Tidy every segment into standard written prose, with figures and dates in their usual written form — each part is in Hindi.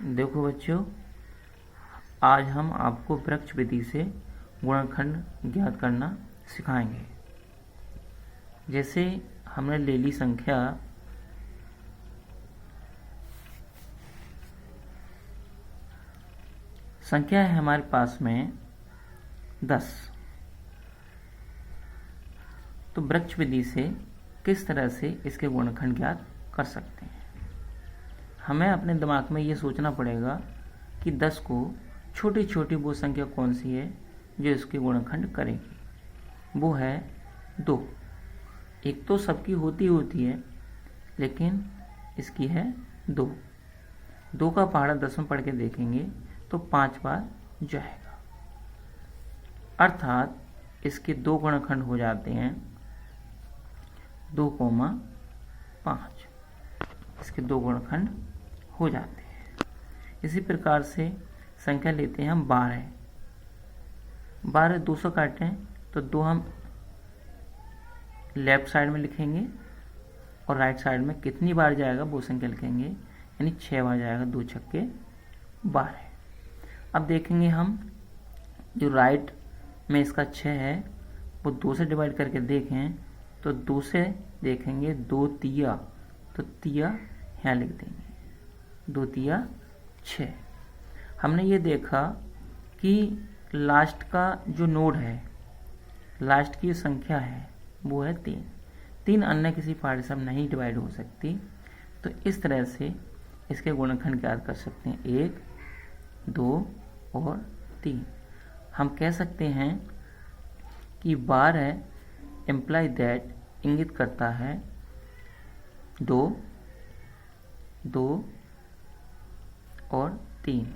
देखो बच्चों, आज हम आपको वृक्ष विधि से गुणनखंड ज्ञात करना सिखाएंगे। जैसे हमने ले ली संख्या है हमारे पास में 10। तो वृक्ष विधि से किस तरह से इसके गुणनखंड ज्ञात कर सकते हैं। हमें अपने दिमाग में ये सोचना पड़ेगा कि 10 को छोटी छोटी वो संख्या कौन सी है जो इसके गुणनखंड करेगी। वो है 2। एक तो सबकी होती है, लेकिन इसकी है 2। 2 का पहाड़ा 10 में पढ़ के देखेंगे तो 5 बार जाएगा, अर्थात इसके 2 गुणनखंड हो जाते हैं 2,5। इसके 2 गुणनखंड हो जाते हैं। इसी प्रकार से संख्या लेते हैं हम 12। 2 से काटें तो 2 हम लेफ्ट साइड में लिखेंगे और राइट साइड में कितनी बार जाएगा वो संख्या लिखेंगे, यानी 6 बार जाएगा। 2 छक्के 12। अब देखेंगे हम जो राइट में इसका 6 है वो 2 से डिवाइड करके देखें तो 2 से देखेंगे 2 तिया, तो तिया यहाँ लिख देंगे। 2 तिया 6। हमने ये देखा कि लास्ट का जो नोड है, लास्ट की संख्या है वो है 3। 3 अन्य किसी पार्ट से नहीं डिवाइड हो सकती। तो इस तरह से इसके गुणनखंड ज्ञात कर सकते हैं, 1, 2 और 3। हम कह सकते हैं कि 12 इम्प्लाई दैट इंगित करता है 2, 2 और 3।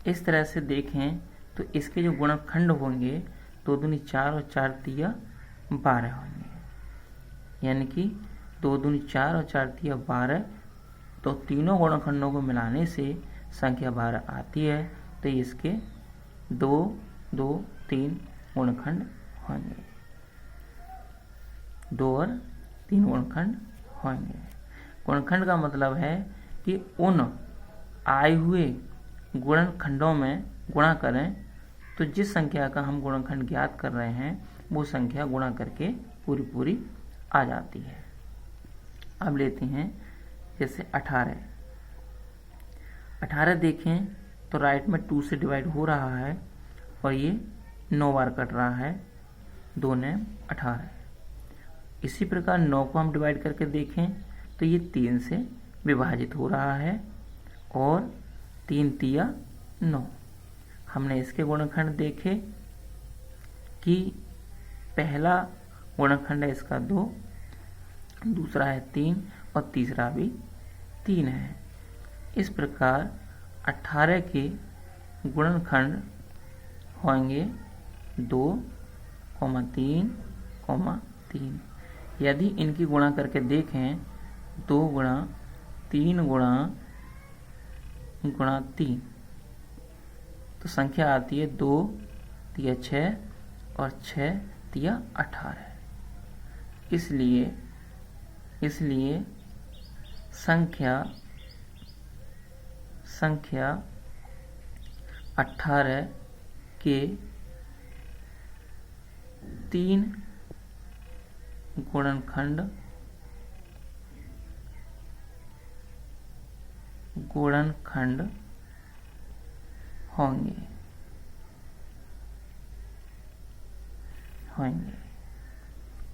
इस तरह से देखें तो इसके जो गुणनखंड होंगे 2 दूनी 4 और 4 तिया 12 होंगे, यानी कि 2 दूनी 4 और 4 तिया 12। तो तीनों गुणनखंडों को मिलाने से संख्या 12 आती है। तो इसके 2, 2, 3 गुणनखंड होंगे। 2 और 3 गुणनखंड होंगे। गुणनखंड का मतलब है कि उन आए हुए गुणनखंडों में गुणा करें तो जिस संख्या का हम गुणनखंड ज्ञात कर रहे हैं वो संख्या गुणा करके पूरी आ जाती है। अब लेते हैं जैसे 18। 18 देखें तो राइट में 2 से डिवाइड हो रहा है और ये 9 बार कट रहा है। 2 ने 18। इसी प्रकार 9 को हम डिवाइड करके देखें तो ये 3 से विभाजित हो रहा है और 3 तिया 9। हमने इसके गुणनखंड देखे कि पहला गुणनखंड है इसका 2, दूसरा है 3 और तीसरा भी 3 है। इस प्रकार 18 के गुणनखंड होंगे 2, 3, 3। यदि इनकी गुणा करके देखें 2 गुणा 3 गुणा 3 तो संख्या आती है 2 तिया 6 और 6 तिया 18। इसलिए संख्या 18 के 3 गुणनखंड होंगे।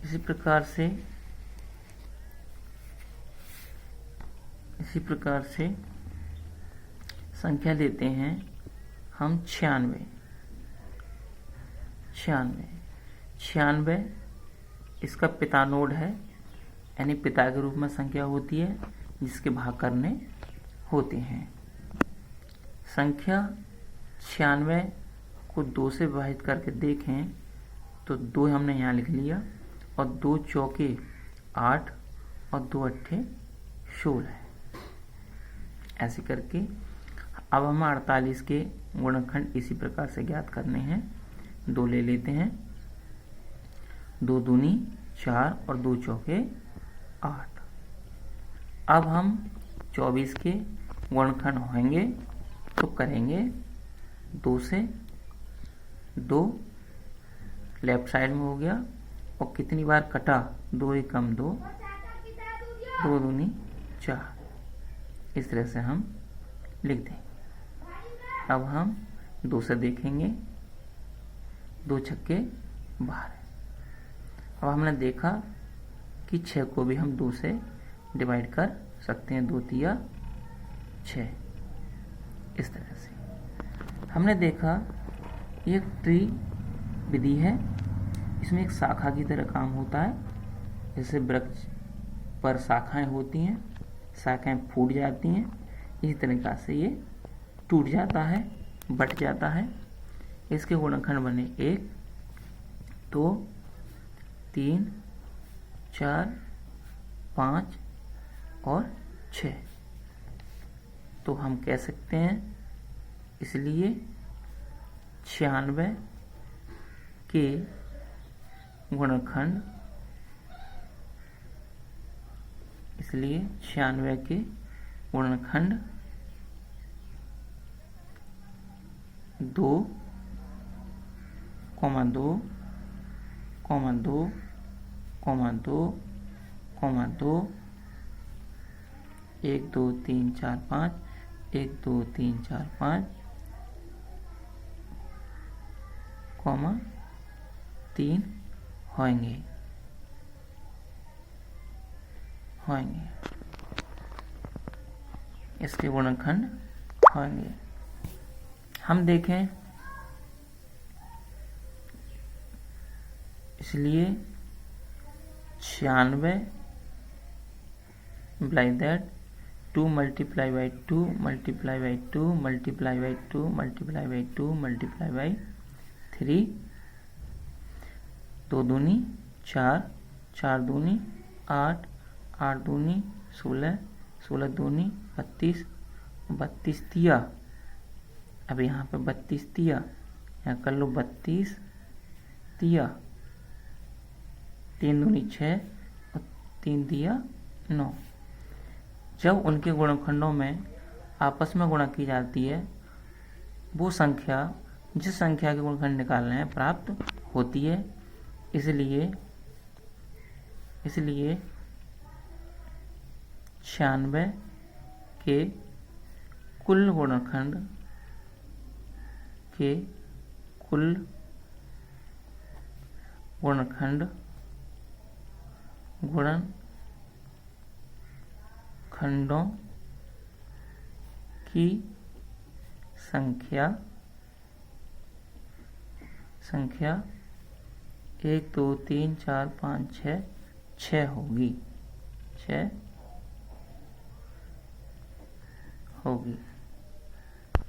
इसी प्रकार से संख्या लेते हैं हम 96। इसका पिता नोड है, यानी पिता के रूप में संख्या होती है जिसके भाग करने होते हैं। संख्या 96 को 2 से विभाजित करके देखें तो 2 हमने यहाँ लिख लिया और 2 चौके 8 और 2 अट्ठे 16। ऐसे करके अब हमें 48 के गुणनखंड इसी प्रकार से ज्ञात करने हैं। 2 ले लेते हैं, 2 दूनी 4 और 2 चौके 8। अब हम 24 के गुणनखंड होंगे तो करेंगे 2 से 2 लेफ्ट साइड में हो गया, और कितनी बार कटा, 2 एकम 2, 2 दूनी 4। इस तरह से हम लिख देंगे। अब हम 2 से देखेंगे, 2 छक्के 12। अब हमने देखा कि 6 को भी हम 2 से डिवाइड कर सकते हैं, 2 तिया 6। इस तरह से हमने देखा एक ट्री विधि है, इसमें एक शाखा की तरह काम होता है। जैसे वृक्ष पर शाखाएं होती हैं, शाखाएं फूट जाती हैं, इसी तरीका से ये टूट जाता है, बट जाता है। इसके गुणनखंड बने 1, 2, 3, 4, 5 और 6। तो हम कह सकते हैं इसलिए 96 के गुणनखंड, इसलिए 96 के गुणनखंड 2, 2, 2, 2, 2, 1 2 3 4 5, 1 2 3 4 5, 3 होंगे। इसके गुणनखंड होंगे। हम देखें, इसलिए 96 like that 2 multiply by 2 multiply by 2 multiply by 2 multiply by 2 multiply by 3, 2 दूनी 4, 4 दूनी 8, 8 दूनी 16, 16 दूनी 32, 32 तिया। अब यहाँ पे 32 तिया, यहाँ कर लो 32 तिया, 3 दूनी 6 और 3 तिया 9। जब उनके गुणनखंडों में आपस में गुणा की जाती है, वो संख्या जिस संख्या के गुणनखंड निकालने हैं प्राप्त होती है। इसलिए 96 के कुल गुणनखंड गुणनखंडों की संख्या 1 2 3 4 5 6 होगी।